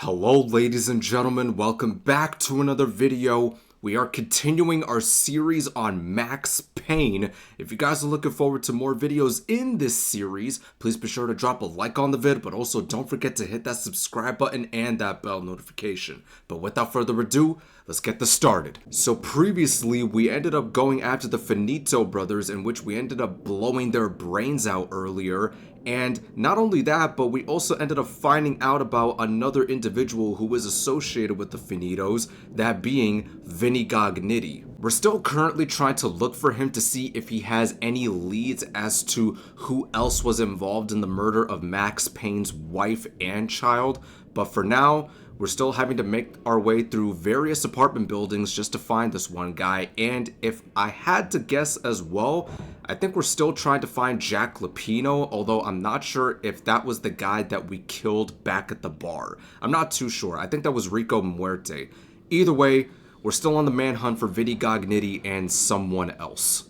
Hello ladies and gentlemen, welcome back to another video. We are continuing our series on Max Payne. If you guys are looking forward to more videos in this series, please be sure to drop a like on the vid, but also don't forget to hit that subscribe button and that bell notification. But without further ado, let's get this started. So previously, we ended up going after the Finito brothers, in which we ended up blowing their brains out earlier. And not only that, but we also ended up finding out about another individual who was associated with the Finitos, that being Vinny Gognitti. We're still currently trying to look for him to see if he has any leads as to who else was involved in the murder of Max Payne's wife and child, but for now, we're still having to make our way through various apartment buildings just to find this one guy, and if I had to guess as well, I think we're still trying to find Jack Lupino, although I'm not sure if that was the guy that we killed back at the bar. I'm not too sure. I think that was Rico Muerte. Either way, we're still on the manhunt for Vinny Gognitti and someone else.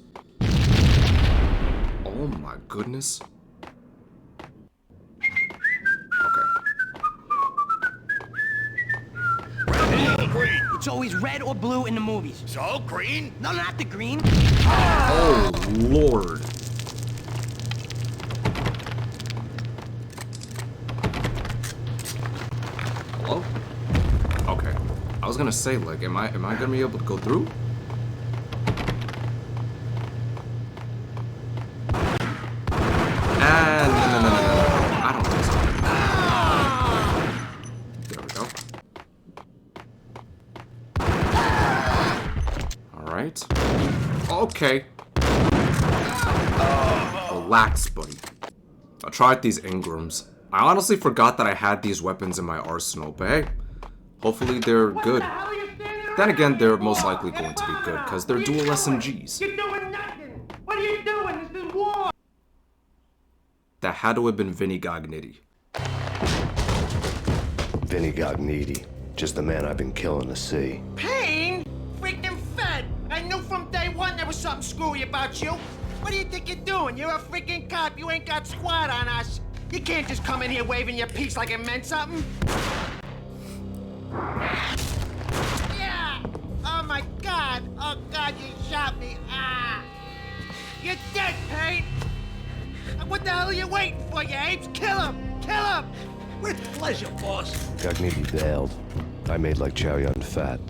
Oh my goodness. Green. It's always red or blue in the movies. So, green? No, not the green. Oh, Lord. Hello? Okay. I was gonna say, like, am I gonna be able to go through? No. I don't think so. There we go. Alright. Okay. Relax, buddy. I tried these Ingrams. I honestly forgot that I had these weapons in my arsenal, but hey, hopefully they're good. Then again, they're most likely going to be good, because they're dual SMGs. You're doing nothing! What are you doing? This is war! That had to have been Vinny Gognitti. Vinny Gognitti. Just the man I've been killing to see. Payne? Freaking fed! I knew from day one there was something screwy about you. What do you think you're doing? You're a freaking cop. You ain't got squad on us. You can't just come in here waving your piece like it meant something. Yeah! Oh my God! Oh God, you shot me! Ah! You're dead, Payne! What the hell are you waiting for, you apes? Kill him! Kill him! With pleasure, boss. Gognitti bailed. I made like Chow Yun Fat.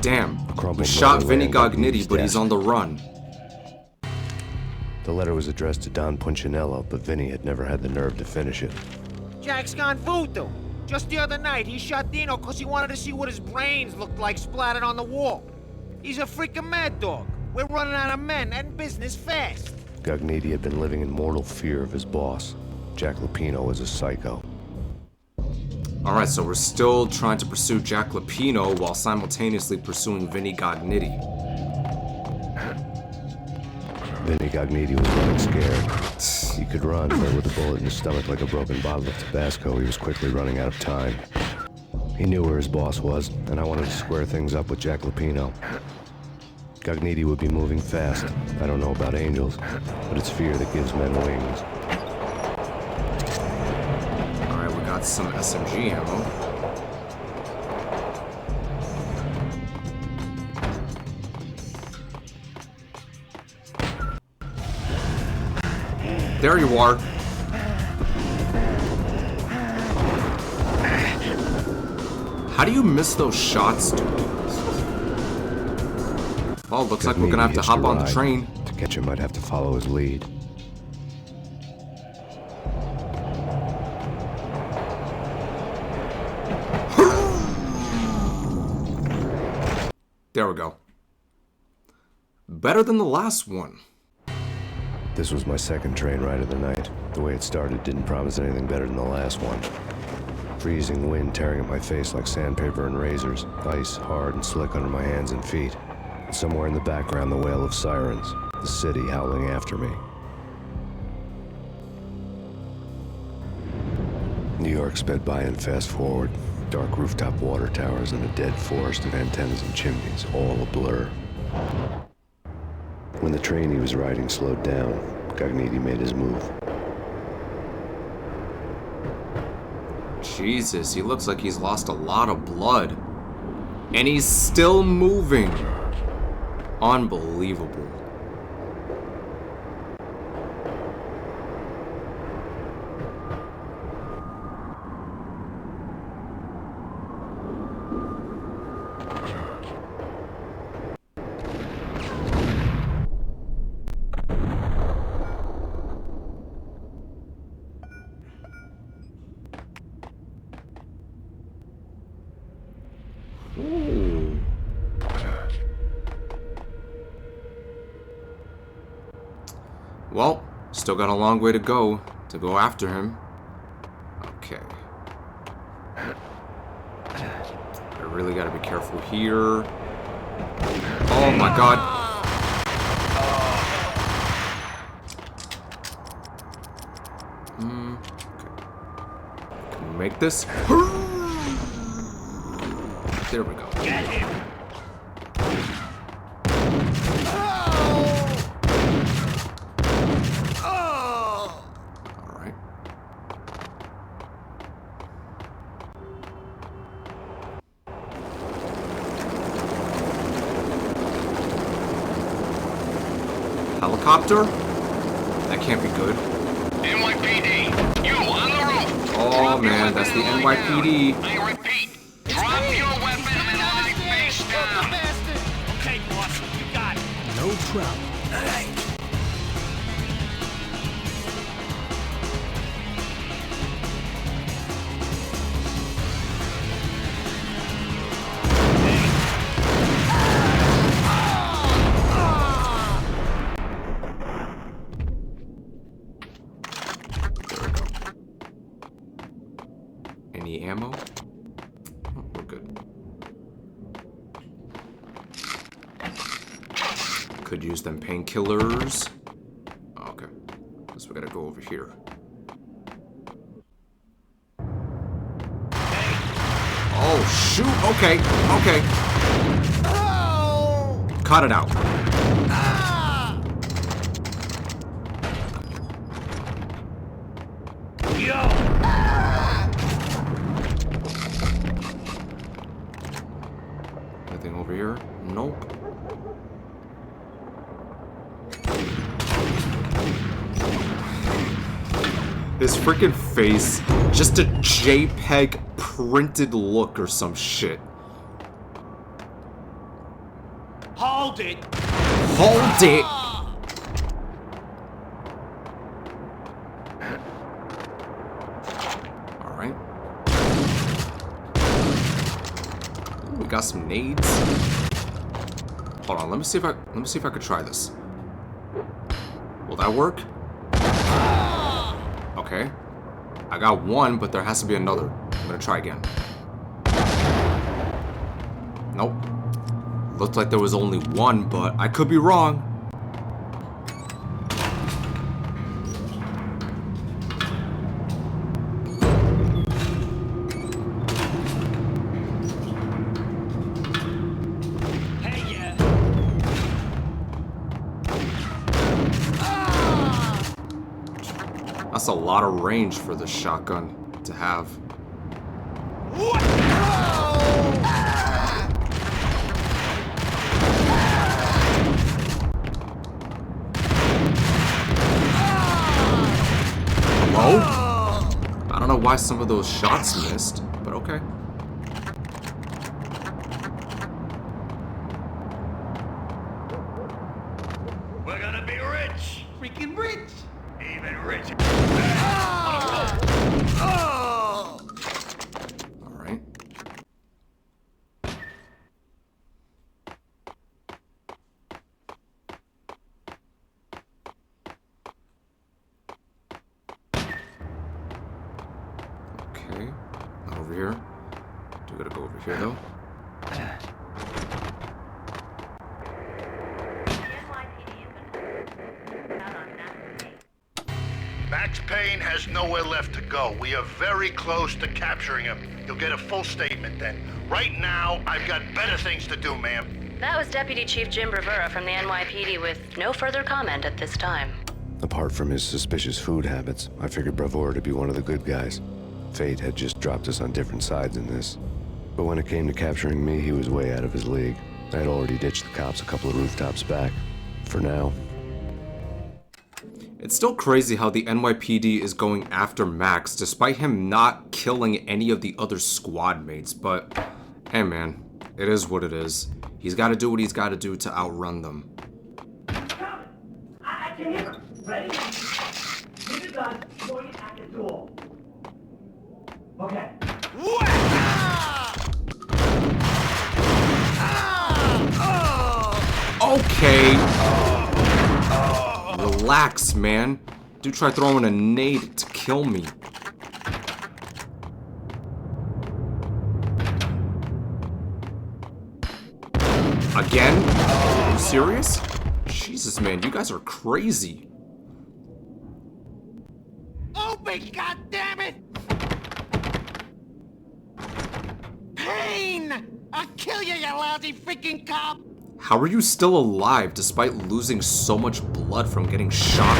Damn, we shot Vinny Gognitti, but he's on the run. The letter was addressed to Don Punchinello, but Vinny had never had the nerve to finish it. Jack's gone voodoo. Just the other night, he shot Dino because he wanted to see what his brains looked like splattered on the wall. He's a freaking mad dog. We're running out of men and business fast. Gognitti had been living in mortal fear of his boss. Jack Lupino was a psycho. Alright, so we're still trying to pursue Jack Lupino while simultaneously pursuing Vinny Gognitti. Vinny Gognitti was running scared. He could run, but with a bullet in his stomach like a broken bottle of Tabasco, he was quickly running out of time. He knew where his boss was, and I wanted to square things up with Jack Lupino. Gognitti would be moving fast. I don't know about angels, but it's fear that gives men wings. Alright, we got some SMG ammo. There you are. How do you miss those shots, dude? Well, looks like we're gonna have to hop on the train. To catch him, I'd have to follow his lead. There we go. Better than the last one. This was my second train ride of the night. The way it started didn't promise anything better than the last one. Freezing wind tearing at my face like sandpaper and razors, ice hard and slick under my hands and feet. And somewhere in the background, the wail of sirens, the city howling after me. New York sped by in fast forward. Dark rooftop water towers and a dead forest of antennas and chimneys, all a blur. When the train he was riding slowed down, Gognitti made his move. Jesus, he looks like he's lost a lot of blood. And he's still moving. Unbelievable. Ooh. Well, still got a long way to go after him. Okay. I really gotta be careful here. Oh my god. Okay. Can we make this? There we go. Get him! Alright. Helicopter? That can't be good. NYPD, you on the roof! Oh man, that's the NYPD. I repeat, drop your weapon and lie face down! Okay, boss, we got it. No trouble. Any ammo? Oh, we're good. Could use them painkillers. Oh, okay. Guess we gotta go over here. Oh, shoot! Okay, okay. Cut it out. Anything over here? Nope. His freaking face, just a JPEG printed look or some shit. Hold it! Hold it! Alright. We got some nades. Hold on, let me see if I could try this. Will that work? Okay. I got one, but there has to be another. I'm gonna try again. Nope. Looked like there was only one, but I could be wrong. Hey, yeah! That's a lot of range for the shotgun to have. Hello? I don't know why some of those shots missed, but okay. We're gonna be rich! Freaking rich! Even richer! Alright. Okay. Not over here. Do gotta go over here though. Max Payne has nowhere left to go. We are very close to capturing him. You'll get a full statement then. Right now, I've got better things to do, ma'am. That was Deputy Chief Jim Rivera from the NYPD with no further comment at this time. Apart from his suspicious food habits, I figured Bravura to be one of the good guys. Fate had just dropped us on different sides in this. But when it came to capturing me, he was way out of his league. I had already ditched the cops a couple of rooftops back. For now. It's still crazy how the NYPD is going after Max despite him not killing any of the other squad mates, but hey man, it is what it is. He's got to do what he's got to do to outrun them. I can hear him. Ready? Keep it done. Going at the door. Okay. Okay. Relax, man. Dude tried throwing a nade to kill me. Again? Are you serious? Jesus, man, you guys are crazy. Open, goddammit! Payne! I'll kill you, you lousy freaking cop! How are you still alive despite losing so much blood from getting shot?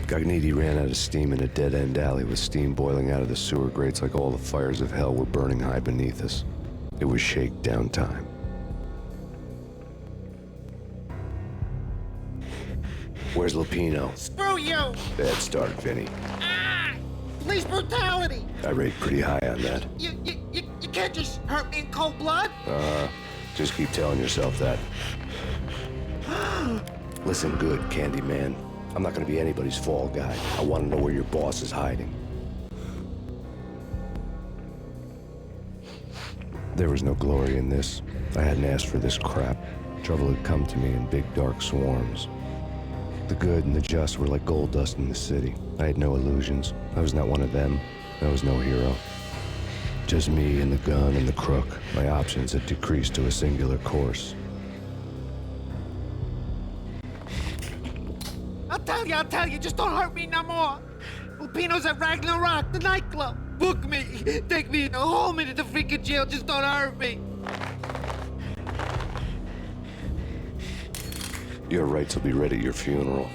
Gognitti ran out of steam in a dead-end alley with steam boiling out of the sewer grates like all the fires of hell were burning high beneath us. It was shakedown time. Where's Lupino? Screw you! Bad start, Vinny. Police brutality! I rate pretty high on that. You can't just hurt me in cold blood! Just keep telling yourself that. Listen good, Candyman. I'm not gonna be anybody's fall guy. I want to know where your boss is hiding. There was no glory in this. I hadn't asked for this crap. Trouble had come to me in big dark swarms. The good and the just were like gold dust in the city. I had no illusions. I was not one of them. I was no hero. Just me and the gun and the crook. My options had decreased to a singular course. I'll tell you, just don't hurt me no more. Lupino's at Ragna Rock, the nightclub. Book me, take me home into the freaking jail, just don't hurt me. Your rights will be read at your funeral.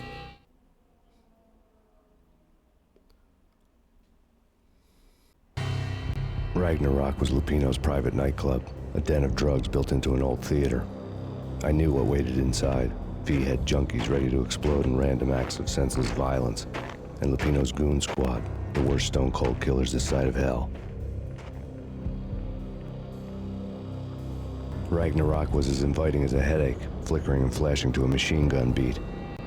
Ragna Rock was Lupino's private nightclub, a den of drugs built into an old theater. I knew what waited inside. V-head junkies ready to explode in random acts of senseless violence, and Lupino's goon squad, the worst stone-cold killers this side of hell. Ragna Rock was as inviting as a headache, flickering and flashing to a machine gun beat.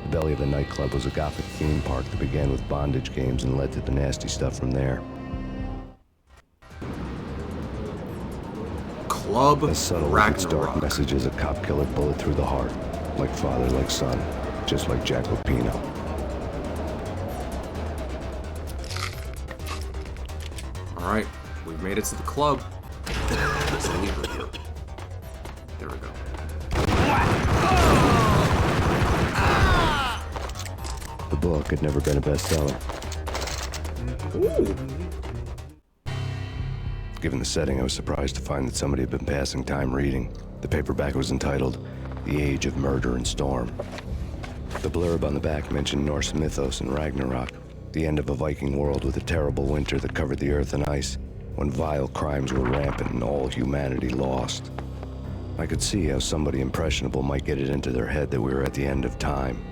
The belly of the nightclub was a gothic theme park that began with bondage games and led to the nasty stuff from there. Club As subtle as its dark Ragnarok. message as a cop killer bullet through the heart. Like father, like son, just like Jack Lupino. Alright, we've made it to the club. There's a lever here. There we go. The book had never been a bestseller. Ooh. Given the setting, I was surprised to find that somebody had been passing time reading. The paperback was entitled The Age of Murder and Storm. The blurb on the back mentioned Norse mythos and Ragnarok, the end of a Viking world with a terrible winter that covered the earth in ice, when vile crimes were rampant and all humanity lost. I could see how somebody impressionable might get it into their head that we were at the end of time.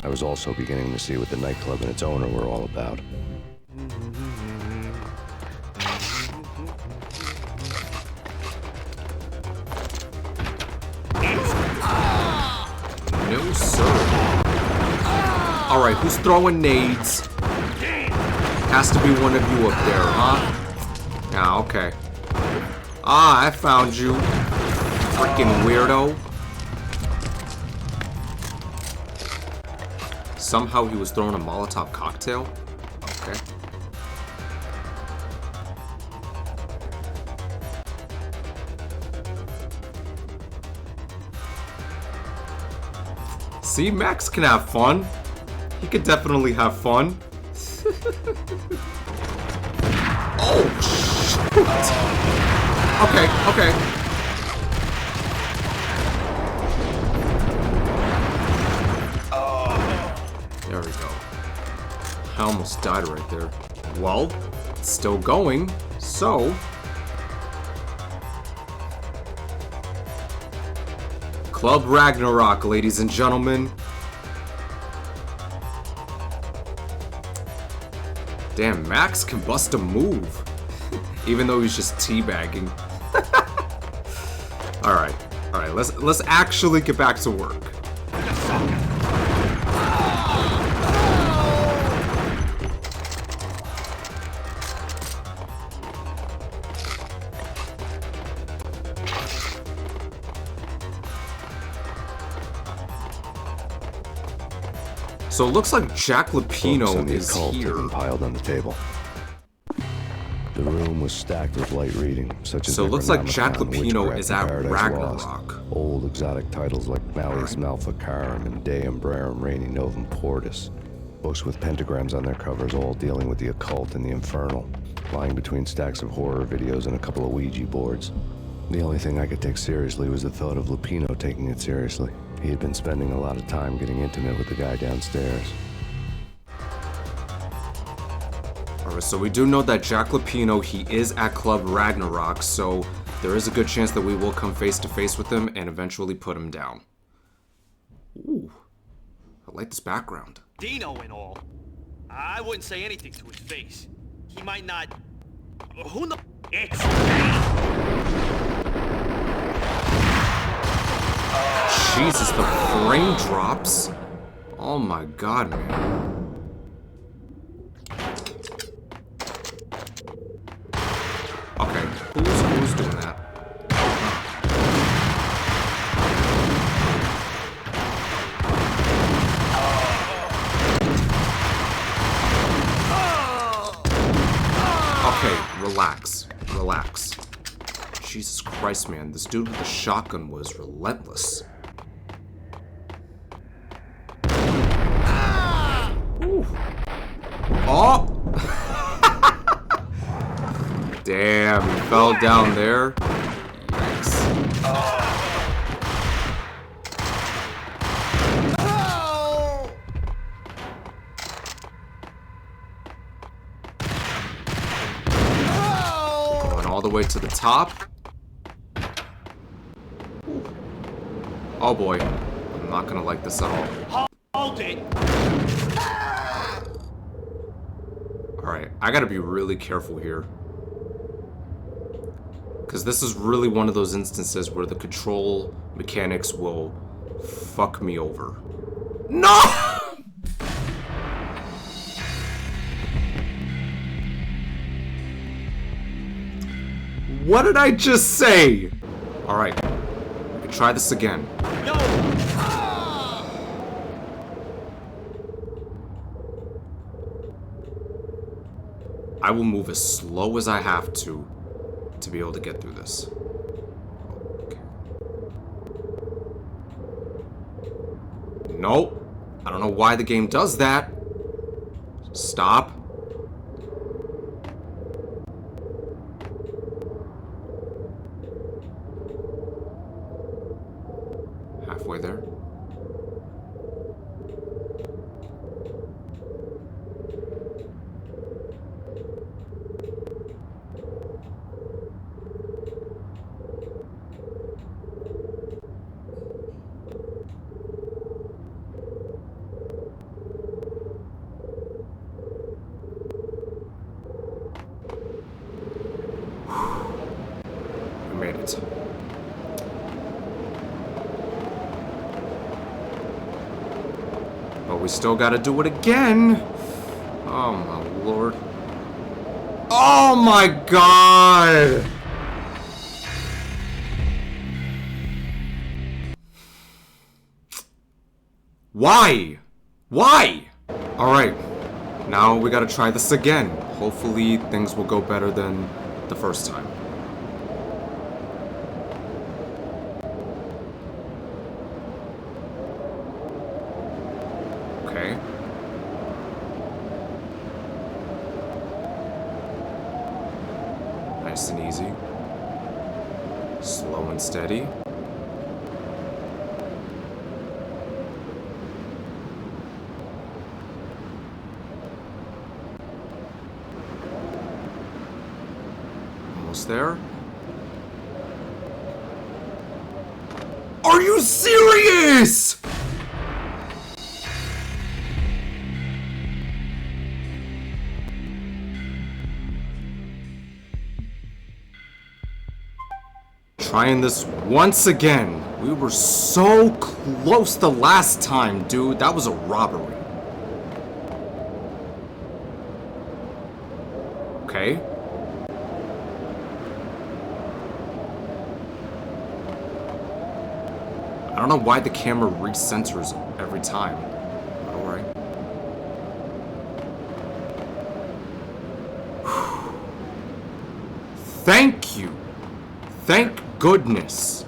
I was also beginning to see what the nightclub and its owner were all about. No, sir. Alright, who's throwing nades? Has to be one of you up there, huh? Yeah, okay. Ah, I found you. Freaking weirdo. Somehow he was throwing a Molotov cocktail? Okay. See, Max can have fun. He could definitely have fun. Oh, shoot. Okay, okay. There we go. I almost died right there. Well, it's still going, so... Club Ragna Rock, ladies and gentlemen. Damn, Max can bust a move. Even though he's just teabagging. Alright, let's actually get back to work. So it looks like Jack Lupino is here. Piled on the table. The room was stacked with light reading, such as so it looks like Jack Necronomicon, Lupino is at Paradise Ragna Lost. Rock. Old exotic titles like Malleus Maleficarum and Deum Brerum Reini Novum Portus. Books with pentagrams on their covers, all dealing with the occult and the infernal. Lying between stacks of horror videos and a couple of Ouija boards. The only thing I could take seriously was the thought of Lupino taking it seriously. He had been spending a lot of time getting intimate with the guy downstairs. Alright, so we do know that Jack Lupino, he is at Club Ragna Rock, so there is a good chance that we will come face to face with him and eventually put him down. Ooh, I like this background. Dino and all. I wouldn't say anything to his face. He might not... Who knows? It's... Jesus, the frame drops. Oh my god, man. Okay, who's doing that? Okay, relax. Jesus Christ, man, this dude with the shotgun was relentless. Ooh. Oh! Damn, he fell down there. Yikes. Going all the way to the top. Oh boy, I'm not gonna like this at all. Hold it! Alright, I gotta be really careful here. Because this is really one of those instances where the control mechanics will fuck me over. No! What did I just say? Alright, we can try this again. No! I will move as slow as I have to be able to get through this. Okay. Nope. I don't know why the game does that. Stop. Halfway there. Made it. But we still gotta do it again. Oh my lord. Oh my god! Why? Why? Alright, now we gotta try this again. Hopefully things will go better than the first time. Okay. Nice and easy. Slow and steady. Almost there. Are you serious? Trying this once again. We were so close the last time, dude. That was a robbery. Okay. I don't know why the camera recenters every time. But alright. Thank you. Thank goodness.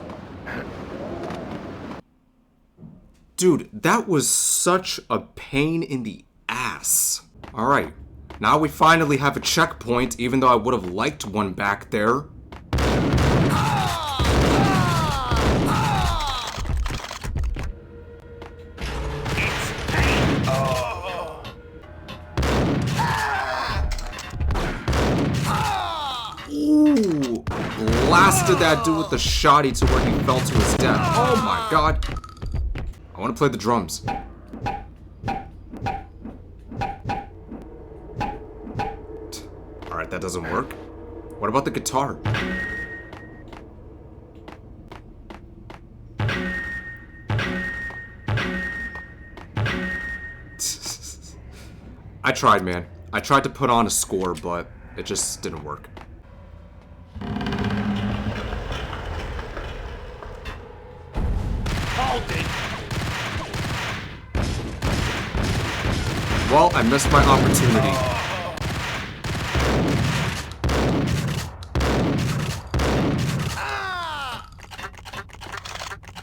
Dude, that was such a pain in the ass. Alright. Now we finally have a checkpoint, even though I would have liked one back there. Ooh, blasted that dude with the shotty to where he fell to his death. Oh my god. I want to play the drums. Alright, that doesn't work. What about the guitar? I tried, man. I tried to put on a score, but it just didn't work. Well, I missed my opportunity.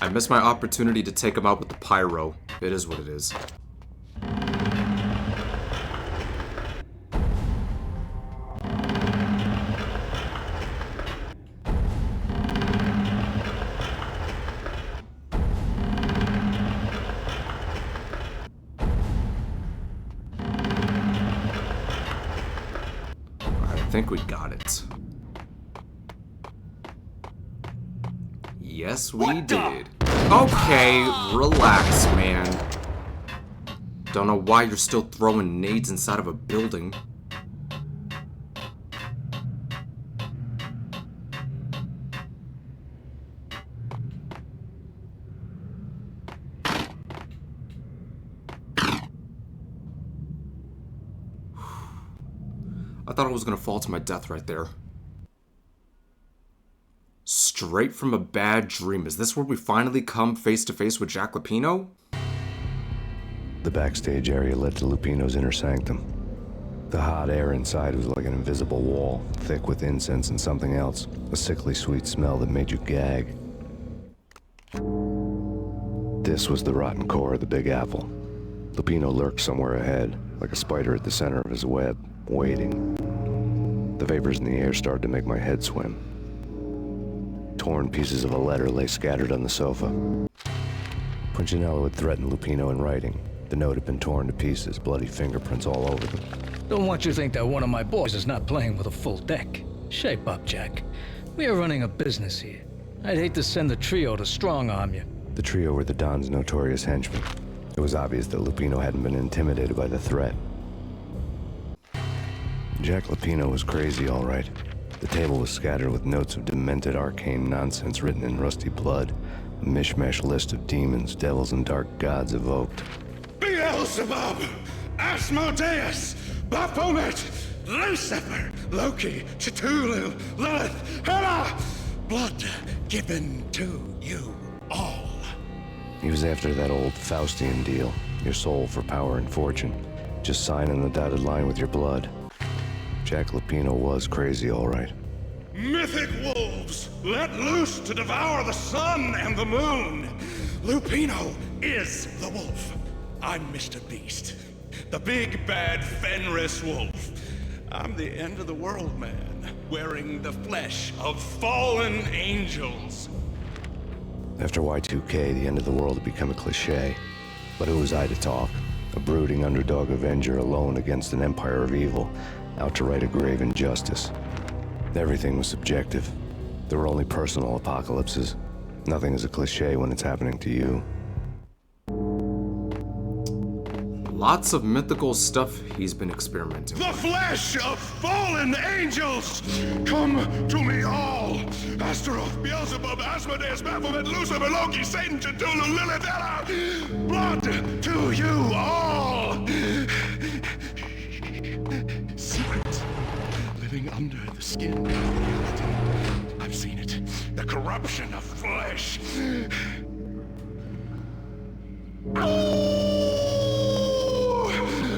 I missed my opportunity to take him out with the pyro. It is what it is. I think we got it. Yes, we did. Okay, relax, man. Don't know why you're still throwing nades inside of a building. I thought I was gonna fall to my death right there. Straight from a bad dream. Is this where we finally come face to face with Jack Lupino? The backstage area led to Lupino's inner sanctum. The hot air inside was like an invisible wall, thick with incense and something else. A sickly sweet smell that made you gag. This was the rotten core of the Big Apple. Lupino lurked somewhere ahead, like a spider at the center of his web, waiting. The vapors in the air started to make my head swim. Torn pieces of a letter lay scattered on the sofa. Punchinello had threatened Lupino in writing. The note had been torn to pieces, bloody fingerprints all over them. Don't want you to think that one of my boys is not playing with a full deck. Shape up, Jack. We are running a business here. I'd hate to send the trio to strong-arm you. The trio were the Don's notorious henchmen. It was obvious that Lupino hadn't been intimidated by the threat. Jack Lupino was crazy, all right. The table was scattered with notes of demented arcane nonsense written in rusty blood. A mishmash list of demons, devils, and dark gods evoked. Beelzebub! Asmodeus! Baphomet! Lucifer! Loki! Cthulhu! Lilith! Hela! Blood given to you all. He was after that old Faustian deal. Your soul for power and fortune. Just signing the dotted line with your blood. Jack Lupino was crazy, all right. Mythic wolves, let loose to devour the sun and the moon. Lupino is the wolf. I'm Mr. Beast, the big bad Fenris wolf. I'm the end of the world man, wearing the flesh of fallen angels. After Y2K, the end of the world had become a cliche. But who was I to talk? A brooding underdog avenger alone against an empire of evil, out to right a grave injustice. Everything was subjective. There were only personal apocalypses. Nothing is a cliche when it's happening to you. Lots of mythical stuff he's been experimenting The with. flesh of fallen angels! Come to me all! Astaroth, Beelzebub, Asmodeus, Baphomet, Lucifer, Loki, Satan, Cthulhu, Lilith, Ella! Blood to you all! Secret. Living under the skin of reality. I've seen it. The corruption of flesh.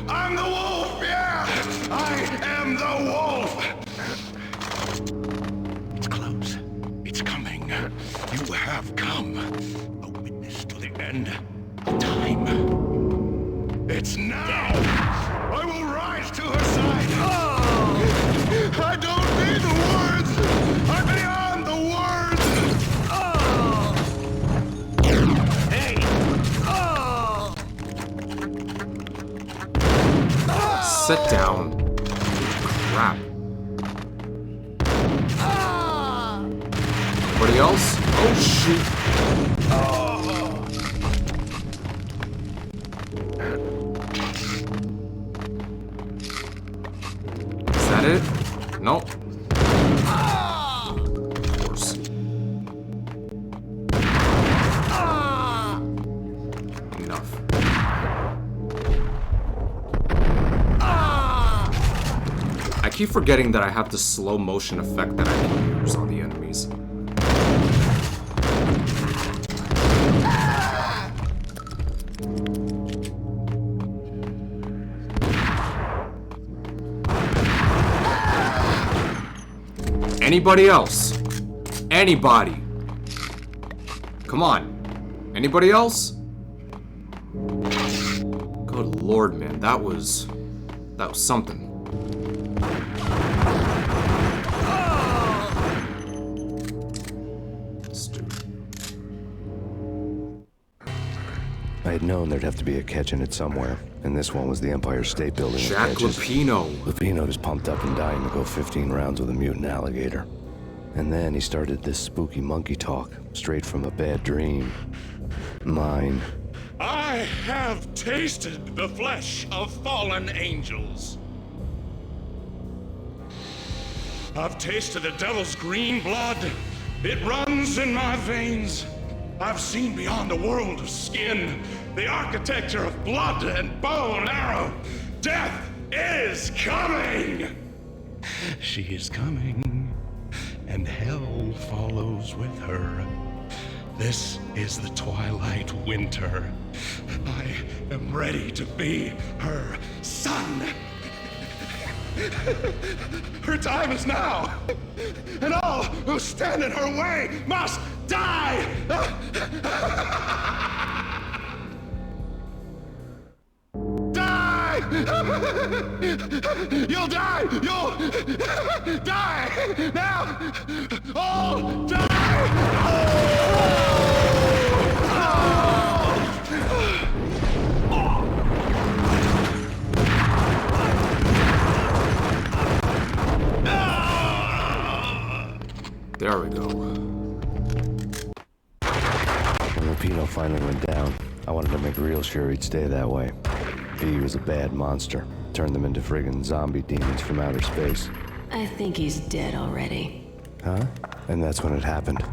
I'm the wolf, yeah! I am the wolf! It's close. It's coming. You have come. A witness to the end of time. It's now! I will rise to her side! Oh! I don't need the words! I'm beyond the words! Oh! Hey! Oh! Sit down. Crap. Anybody else? Oh shoot. Is that it? Nope. Of course. Enough. I keep forgetting that I have the slow motion effect that I can use on the enemies. Anybody else? Anybody? Come on. Anybody else? Good lord, man. That was something. I had known there'd have to be a catch in it somewhere, and this one was the Empire State Building. Jack Lupino. Lupino was pumped up and dying to go 15 rounds with a mutant alligator. And then he started this spooky monkey talk, straight from a bad dream. Mine. I have tasted the flesh of fallen angels. I've tasted the devil's green blood. It runs in my veins. I've seen beyond the world of skin, the architecture of blood and bow and arrow. Death is coming! She is coming, and hell follows with her. This is the twilight winter. I am ready to be her son. Her time is now, and all who stand in her way must die! Die! You'll die! You'll die! Now! All die! There we go. When Lupino finally went down, I wanted to make real sure he'd stay that way. V was a bad monster. Turned them into friggin' zombie demons from outer space. I think he's dead already. Huh? And that's when it happened.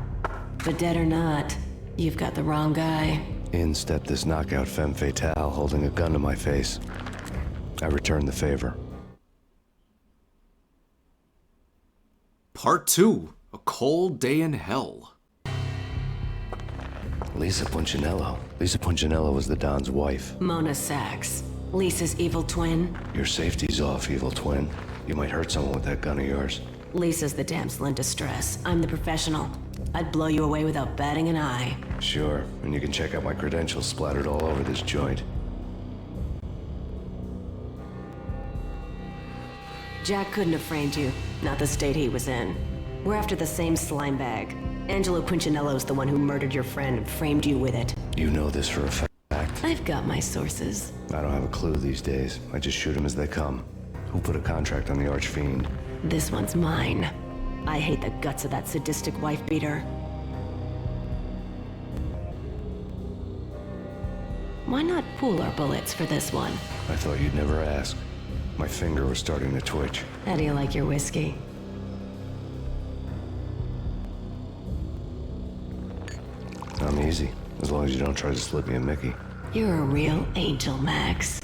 But dead or not, you've got the wrong guy. In stepped this knockout femme fatale holding a gun to my face. I returned the favor. Part 2. A Cold Day in Hell. Lisa Punchinello. Lisa Punchinello was the Don's wife. Mona Sachs. Lisa's evil twin. Your safety's off, evil twin. You might hurt someone with that gun of yours. Lisa's the damsel in distress. I'm the professional. I'd blow you away without batting an eye. Sure, and you can check out my credentials splattered all over this joint. Jack couldn't have framed you. Not the state he was in. We're after the same slime bag. Angelo Punchinello's the one who murdered your friend and framed you with it. You know this for a fact. I've got my sources. I don't have a clue these days. I just shoot them as they come. Who put a contract on the Archfiend? This one's mine. I hate the guts of that sadistic wife-beater. Why not pool our bullets for this one? I thought you'd never ask. My finger was starting to twitch. How do you like your whiskey? I'm easy, as long as you don't try to slip me a Mickey. You're a real angel, Max.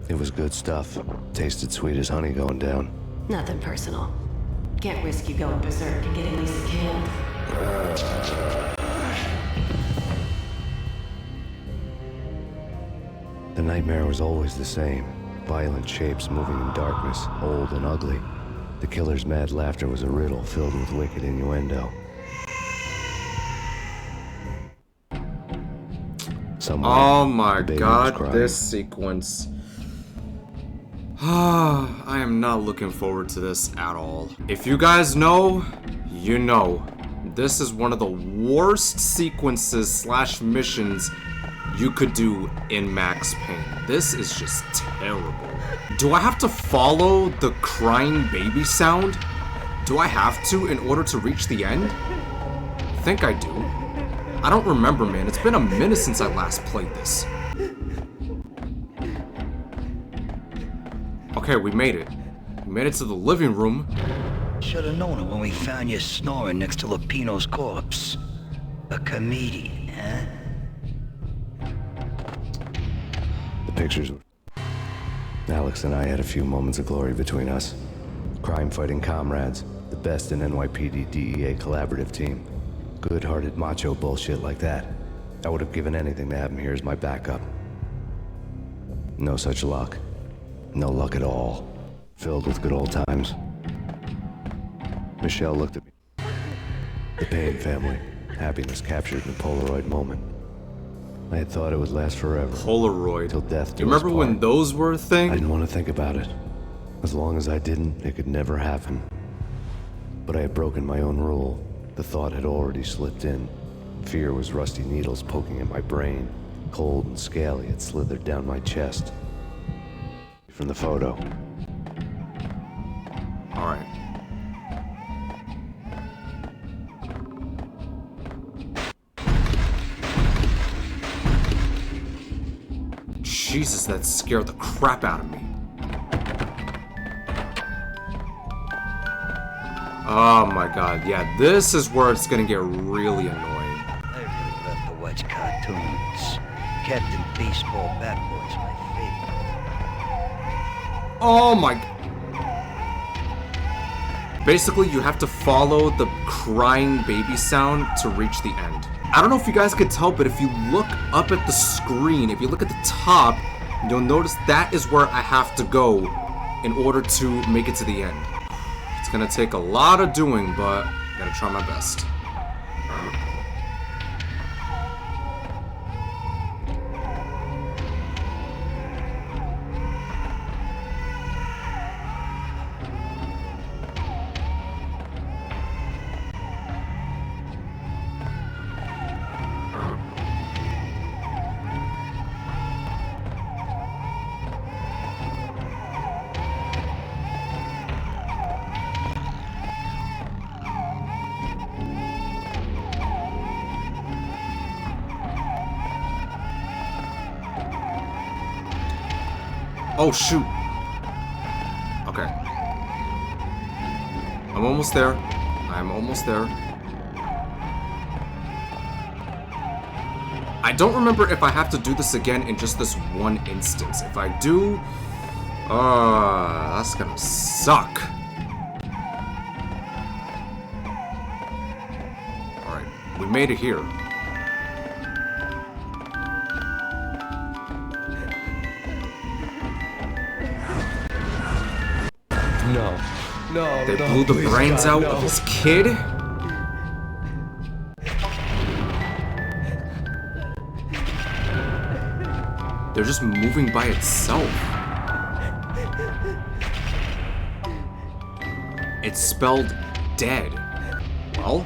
It was good stuff. Tasted sweet as honey going down. Nothing personal. Can't risk you going berserk and getting Lisa killed. The nightmare was always the same. Violent shapes moving in darkness, old and ugly. The killer's mad laughter was a riddle filled with wicked innuendo. Oh my god, this sequence. I am not looking forward to this at all. If you guys know, you know. This is one of the worst sequences slash missions you could do in Max Payne. This is just terrible. Do I have to follow the crying baby sound? Do I have to in order to reach the end? I think I do. I don't remember, man. It's been a minute since I last played this. Okay, we made it. We made it to the living room. Should have known it when we found you snoring next to Lupino's corpse. A comedian, huh? The pictures were... Alex and I had a few moments of glory between us. Crime-fighting comrades, the best in NYPD DEA collaborative team. Good-hearted macho bullshit like that. I would have given anything to have him here as my backup. No such luck. No luck at all. Filled with good old times. Michelle looked at me. The Payne family. Happiness captured in a Polaroid moment. I had thought it would last forever. Polaroid. Till death do you remember when those were a thing? I didn't want to think about it. As long as I didn't, it could never happen. But I had broken my own rule. The thought had already slipped in. Fear was rusty needles poking at my brain. Cold and scaly, it slithered down my chest. From the photo. Alright. Jesus, that scared the crap out of me. Oh my god, yeah, this is where it's gonna get really annoying. I really love the Wedge cartoons. Captain Baseball Bat Boy's my favorite. Oh my... Basically, you have to follow the crying baby sound to reach the end. I don't know if you guys could tell, but if you look up at the screen, if you look at the top, you'll notice that is where I have to go in order to make it to the end. It's gonna take a lot of doing, but I gotta try my best. Oh, shoot. Okay. I'm almost there. I'm almost there. I don't remember if I have to do this again in just this one instance. If I do, that's gonna suck. Alright, we made it here. No, They blew the brains out of his kid? They're just moving by itself. It's spelled dead. Well?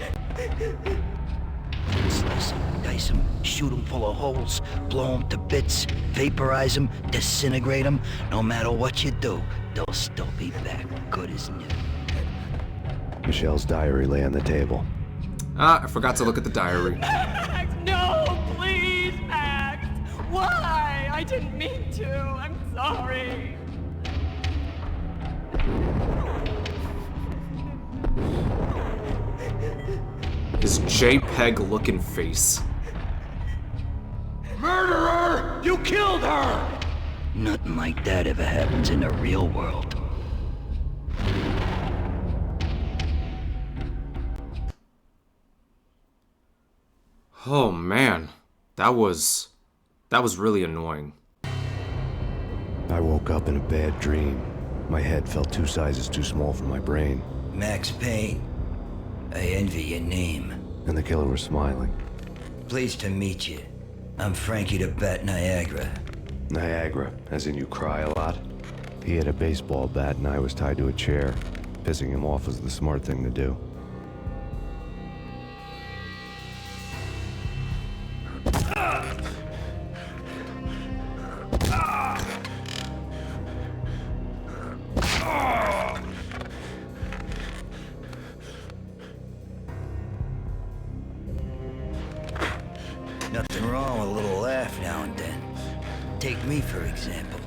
Slice him, dice him, shoot him full of holes, blow him to bits, vaporize him, disintegrate him. No matter what you do, they'll still be back good as new. Michelle's diary lay on the table. Ah, I forgot to look at the diary. Max, no, please, Max. Why? I didn't mean to. I'm sorry. His JPEG-looking face. Murderer! You killed her! Nothing like that ever happens in the real world. Oh man, that was really annoying. I woke up in a bad dream. My head felt 2 sizes too small for my brain. Max Payne, I envy your name. And the killer was smiling. Pleased to meet you. I'm Frankie the Bat Niagara. Niagara, as in you cry a lot? He had a baseball bat and I was tied to a chair. Pissing him off was the smart thing to do. Nothing wrong with a little laugh now and then. Take me, for example.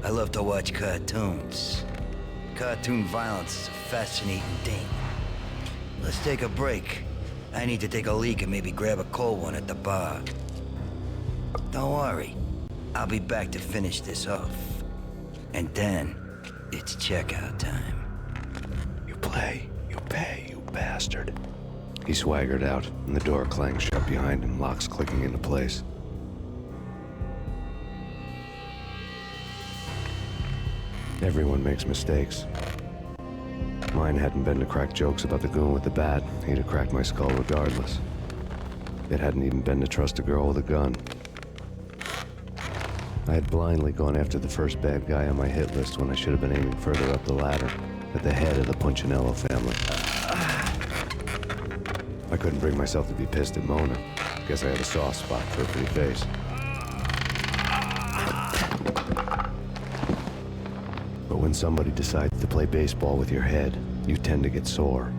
I love to watch cartoons. Cartoon violence is a fascinating thing. Let's take a break. I need to take a leak and maybe grab a cold one at the bar. Don't worry. I'll be back to finish this off. And then, it's checkout time. You play, you pay, you bastard. He swaggered out, and the door clanged shut behind him, locks clicking into place. Everyone makes mistakes. Mine hadn't been to crack jokes about the goon with the bat. He'd have cracked my skull regardless. It hadn't even been to trust a girl with a gun. I had blindly gone after the first bad guy on my hit list when I should have been aiming further up the ladder, at the head of the Punchinello family. I couldn't bring myself to be pissed at Mona. Guess I had a soft spot for her pretty face. But when somebody decides to play baseball with your head, you tend to get sore.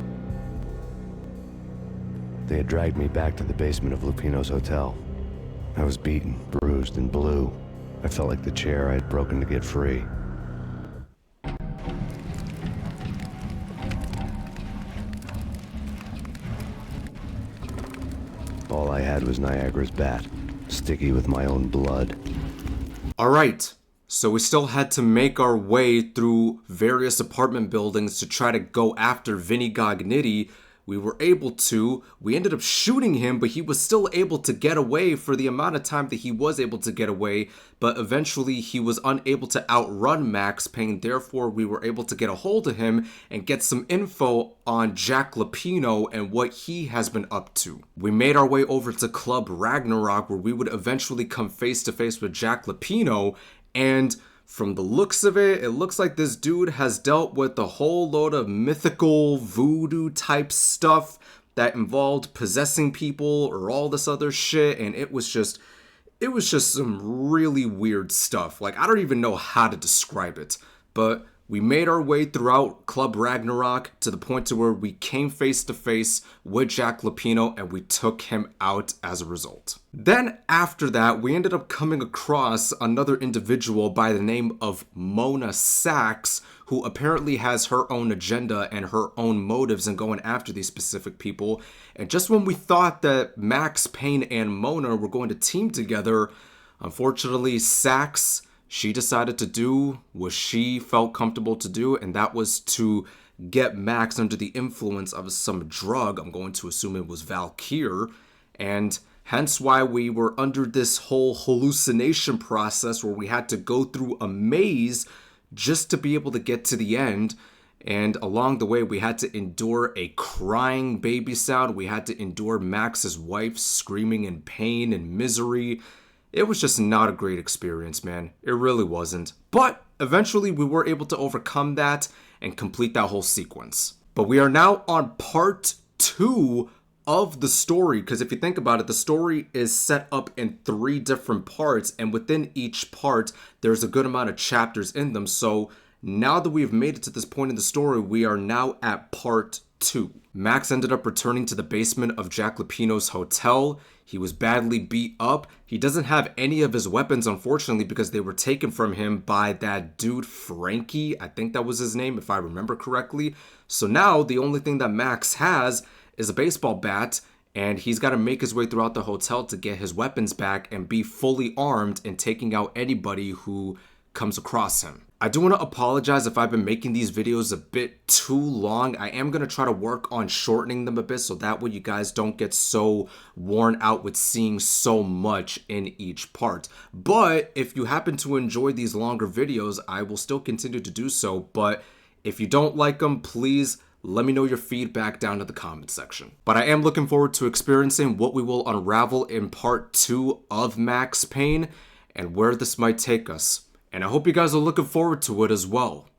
They had dragged me back to the basement of Lupino's hotel. I was beaten, bruised, and blue. I felt like the chair I had broken to get free. All I had was Niagara's bat, sticky with my own blood. Alright, so we still had to make our way through various apartment buildings to try to go after Vinny Gognitti. We were able to. We ended up shooting him, but he was still able to get away for the amount of time that he was able to get away. But eventually he was unable to outrun Max Payne. Therefore, we were able to get a hold of him and get some info on Jack Lupino and what he has been up to. We made our way over to Club Ragna Rock, where we would eventually come face to face with Jack Lupino. And from the looks of it, it looks like this dude has dealt with a whole load of mythical voodoo type stuff that involved possessing people or all this other shit, and it was just some really weird stuff. Like, I don't even know how to describe it, but we made our way throughout Club Ragna Rock to the point to where we came face to face with Jack Lupino and we took him out as a result. Then after that, we ended up coming across another individual by the name of Mona Sachs, who apparently has her own agenda and her own motives in going after these specific people. And just when we thought that Max Payne and Mona were going to team together, unfortunately, Sachs, she decided to do what she felt comfortable to do, and that was to get Max under the influence of some drug. I'm going to assume it was Valkyr, and hence why we were under this whole hallucination process where we had to go through a maze just to be able to get to the end. And along the way, we had to endure a crying baby sound. We had to endure Max's wife screaming in pain and misery. It was just not a great experience, man. It really wasn't. But eventually we were able to overcome that and complete that whole sequence. But we are now on part 2 of the story, because if you think about it, the story is set up in 3 different parts, and within each part, there's a good amount of chapters in them. So now that we've made it to this point in the story, we are now at part 2. Max ended up returning to the basement of Jack Lupino's hotel. He was badly beat up. He doesn't have any of his weapons, unfortunately, because they were taken from him by that dude Frankie. I think that was his name, if I remember correctly. So now the only thing that Max has is a baseball bat, and he's got to make his way throughout the hotel to get his weapons back and be fully armed and taking out anybody who comes across him. I do want to apologize if I've been making these videos a bit too long. I am going to try to work on shortening them a bit so that way you guys don't get so worn out with seeing so much in each part. But if you happen to enjoy these longer videos, I will still continue to do so. But if you don't like them, please let me know your feedback down in the comment section. But I am looking forward to experiencing what we will unravel in part 2 of Max Payne and where this might take us. And I hope you guys are looking forward to it as well.